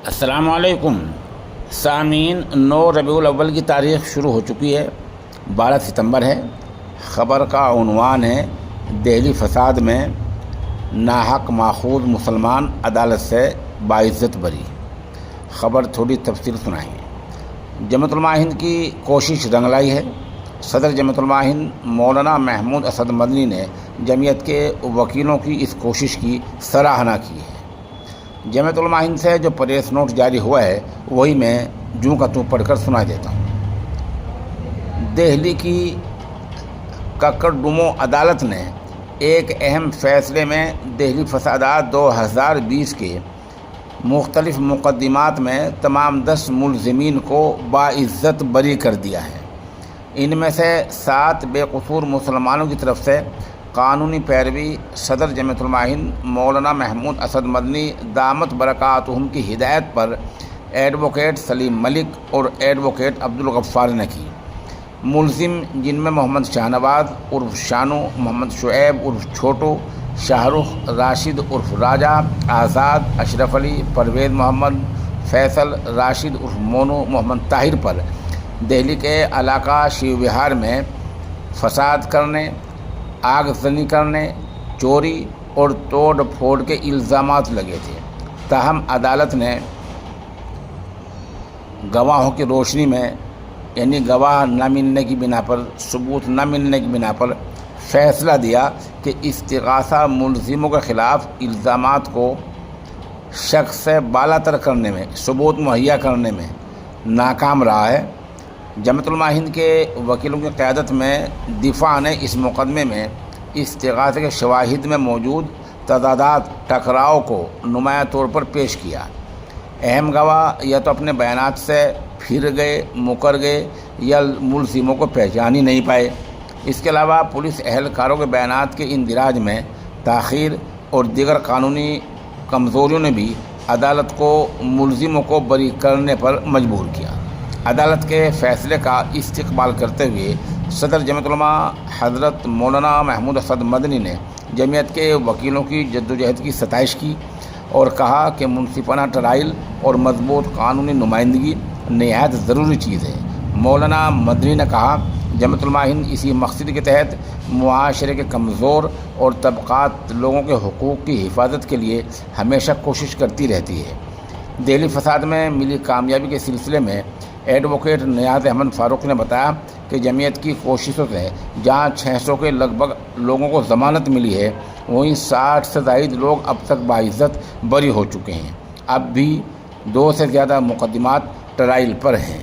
السلام علیکم سامعین، 9 ربیع الاول کی تاریخ شروع ہو چکی ہے، 12 ستمبر ہے۔ خبر کا عنوان ہے دہلی فساد میں ناحق ماخوذ مسلمان عدالت سے باعزت بری۔ خبر تھوڑی تفصیل سنائیں گے۔ جمعیت علماء ہند کی کوشش رنگ لائی ہے۔ صدر جمعیت علماء ہند مولانا محمود اسد مدنی نے جمعیت کے وکیلوں کی اس کوشش کی سراہنا کی ہے۔ جمعیت علماء ہند سے جو پریس نوٹ جاری ہوا ہے وہی میں جوں کا توں پڑھ کر سنا دیتا ہوں۔ دہلی کی ککڑڈمو عدالت نے ایک اہم فیصلے میں دہلی فسادات 2020 کے مختلف مقدمات میں تمام 10 ملزمین کو باعزت بری کر دیا ہے۔ ان میں سے 7 بے قصور مسلمانوں کی طرف سے قانونی پیروی صدر جمعیت علماء ہند مولانا محمود اسد مدنی دامت برکاتہم کی ہدایت پر ایڈوکیٹ سلیم ملک اور ایڈوکیٹ عبدالغفار نے کی۔ ملزم جن میں محمد شاہ نواز عرف شانو، محمد شعیب عرف چھوٹو، شاہ رخ راشد عرف راجہ، آزاد، اشرف علی، پرویز محمد، فیصل راشد عرف مونو، محمد طاہر پر دہلی کے علاقہ شیو وہار میں فساد کرنے، آگ زنی کرنے، چوری اور توڑ پھوڑ کے الزامات لگے تھے۔ تاہم عدالت نے گواہوں کی روشنی میں یعنی گواہ نہ ملنے کی بنا پر، ثبوت نہ ملنے کی بنا پر فیصلہ دیا کہ استغاثہ ملزموں کے خلاف الزامات کو شک سے بالا تر کرنے میں، ثبوت مہیا کرنے میں ناکام رہا ہے۔ جمعیت علماء ہند کے وکیلوں کی قیادت میں دفاع نے اس مقدمے میں استغاثے کے شواہد میں موجود تضادات، ٹکراؤ کو نمایاں طور پر پیش کیا۔ اہم گواہ یا تو اپنے بیانات سے پھر گئے، مکر گئے یا ملزموں کو پہچان ہی نہیں پائے۔ اس کے علاوہ پولیس اہلکاروں کے بیانات کے اندراج میں تاخیر اور دیگر قانونی کمزوریوں نے بھی عدالت کو ملزموں کو بری کرنے پر مجبور کیا۔ عدالت کے فیصلے کا استقبال کرتے ہوئے صدر جمعیت علماء حضرت مولانا محمود اسد مدنی نے جمعیت کے وکیلوں کی جدوجہد کی ستائش کی اور کہا کہ منصفانہ ٹرائل اور مضبوط قانونی نمائندگی نہایت ضروری چیز ہے۔ مولانا مدنی نے کہا، جمعیت علماء ہند اسی مقصد کے تحت معاشرے کے کمزور اور طبقات لوگوں کے حقوق کی حفاظت کے لیے ہمیشہ کوشش کرتی رہتی ہے۔ دہلی فساد میں ملی کامیابی کے سلسلے میں ایڈوکیٹ نیاز احمد فاروق نے بتایا کہ جمعیت کی کوششوں سے جہاں 600 کے لگ بھگ لوگوں کو ضمانت ملی ہے، وہیں 60 سے زائد لوگ اب تک باعزت بری ہو چکے ہیں۔ اب بھی 2 سے زیادہ مقدمات ٹرائل پر ہیں۔